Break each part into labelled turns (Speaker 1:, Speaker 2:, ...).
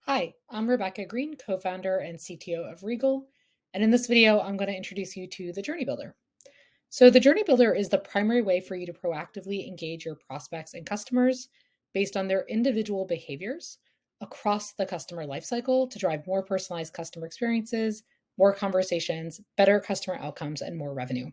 Speaker 1: Hi, I'm Rebecca Green, co-founder and CTO of Regal, and in this video, I'm going to introduce you to the Journey Builder. So the Journey Builder is the primary way for you to proactively engage your prospects and customers based on their individual behaviors across the customer lifecycle to drive more personalized customer experiences, more conversations, better customer outcomes, and more revenue.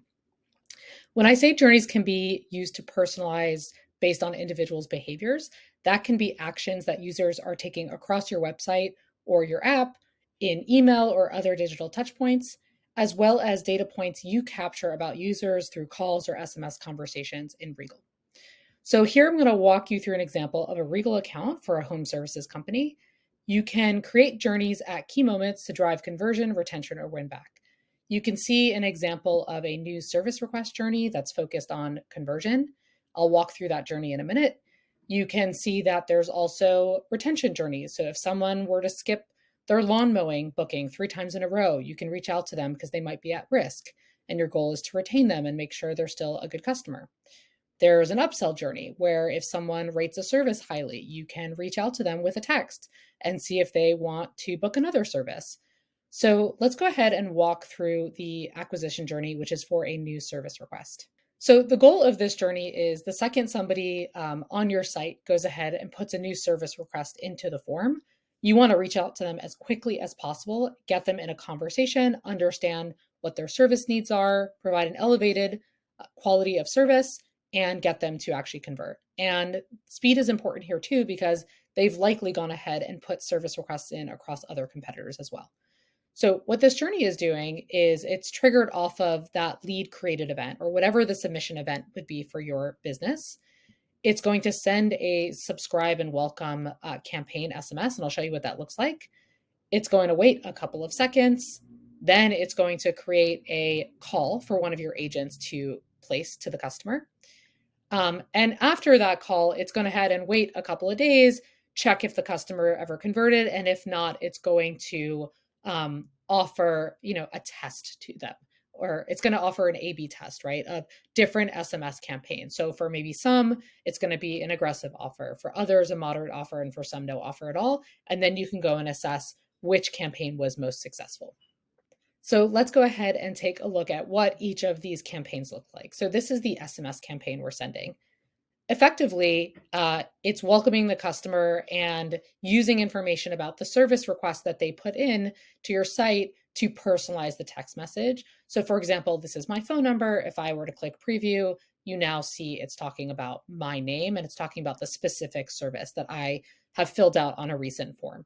Speaker 1: When I say journeys can be used to personalize based on individuals' behaviors, that can be actions that users are taking across your website or your app in email or other digital touchpoints, as well as data points you capture about users through calls or SMS conversations in Regal. So here I'm going to walk you through an example of a Regal account for a home services company. You can create journeys at key moments to drive conversion, retention, or win back. You can see an example of a new service request journey that's focused on conversion. I'll walk through that journey in a minute. You can see that there's also retention journeys. So if someone were to skip their lawn mowing booking 3 times in a row, you can reach out to them because they might be at risk. And your goal is to retain them and make sure they're still a good customer. There's an upsell journey where if someone rates a service highly, you can reach out to them with a text and see if they want to book another service. So let's go ahead and walk through the acquisition journey, which is for a new service request. So the goal of this journey is the second somebody on your site goes ahead and puts a new service request into the form, you want to reach out to them as quickly as possible, get them in a conversation, understand what their service needs are, provide an elevated quality of service, and get them to actually convert. And speed is important here too, because they've likely gone ahead and put service requests in across other competitors as well. So what this journey is doing is it's triggered off of that lead created event or whatever the submission event would be for your business. It's going to send a subscribe and welcome campaign SMS, and I'll show you what that looks like. It's going to wait a couple of seconds. Then it's going to create a call for one of your agents to place to the customer. And after that call, it's going to head and wait a couple of days, check if the customer ever converted. And if not, it's going to offer, a test to them, or it's going to offer an A/B test, right, of different SMS campaigns. So for maybe some, it's going to be an aggressive offer, for others, a moderate offer, and for some, no offer at all. And then you can go and assess which campaign was most successful. So let's go ahead and take a look at what each of these campaigns look like. So this is the SMS campaign we're sending. Effectively, it's welcoming the customer and using information about the service request that they put in to your site to personalize the text message. So for example, this is my phone number. If I were to click preview, you now see it's talking about my name and it's talking about the specific service that I have filled out on a recent form.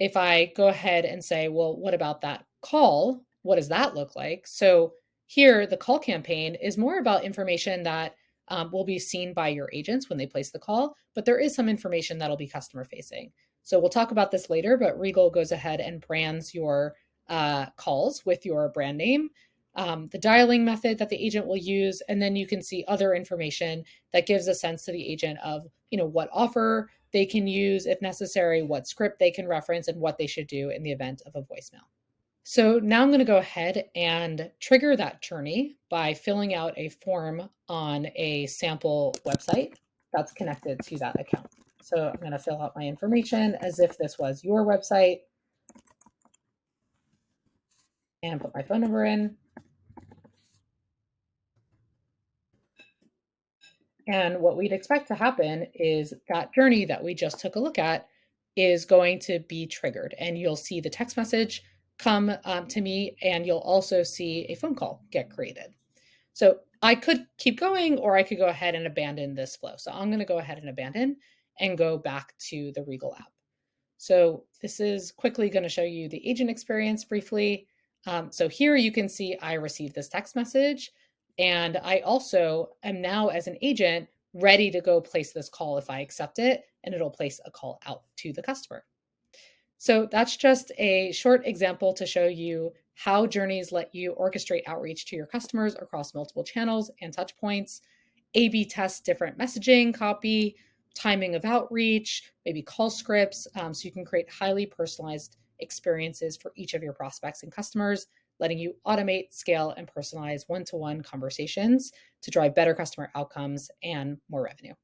Speaker 1: If I go ahead and say, well, what about that call? What does that look like? So here, the call campaign is more about information that will be seen by your agents when they place the call, but there is some information that'll be customer facing. So we'll talk about this later, but Regal goes ahead and brands your calls with your brand name, the dialing method that the agent will use, and then you can see other information that gives a sense to the agent of, what offer they can use if necessary, what script they can reference, and what they should do in the event of a voicemail. So now I'm going to go ahead and trigger that journey by filling out a form on a sample website that's connected to that account. So I'm going to fill out my information as if this was your website and put my phone number in. And what we'd expect to happen is that journey that we just took a look at is going to be triggered. And you'll see the text message come to me, and you'll also see a phone call get created. So I could keep going, or I could go ahead and abandon this flow. So I'm going to go ahead and abandon and go back to the Regal app. So this is quickly going to show you the agent experience briefly. So here you can see I received this text message, and I also am now as an agent ready to go place this call if I accept it, and it'll place a call out to the customer. So that's just a short example to show you how journeys let you orchestrate outreach to your customers across multiple channels and touch points, A/B test different messaging, copy, timing of outreach, maybe call scripts, so you can create highly personalized experiences for each of your prospects and customers, letting you automate, scale, and personalize one-to-one conversations to drive better customer outcomes and more revenue.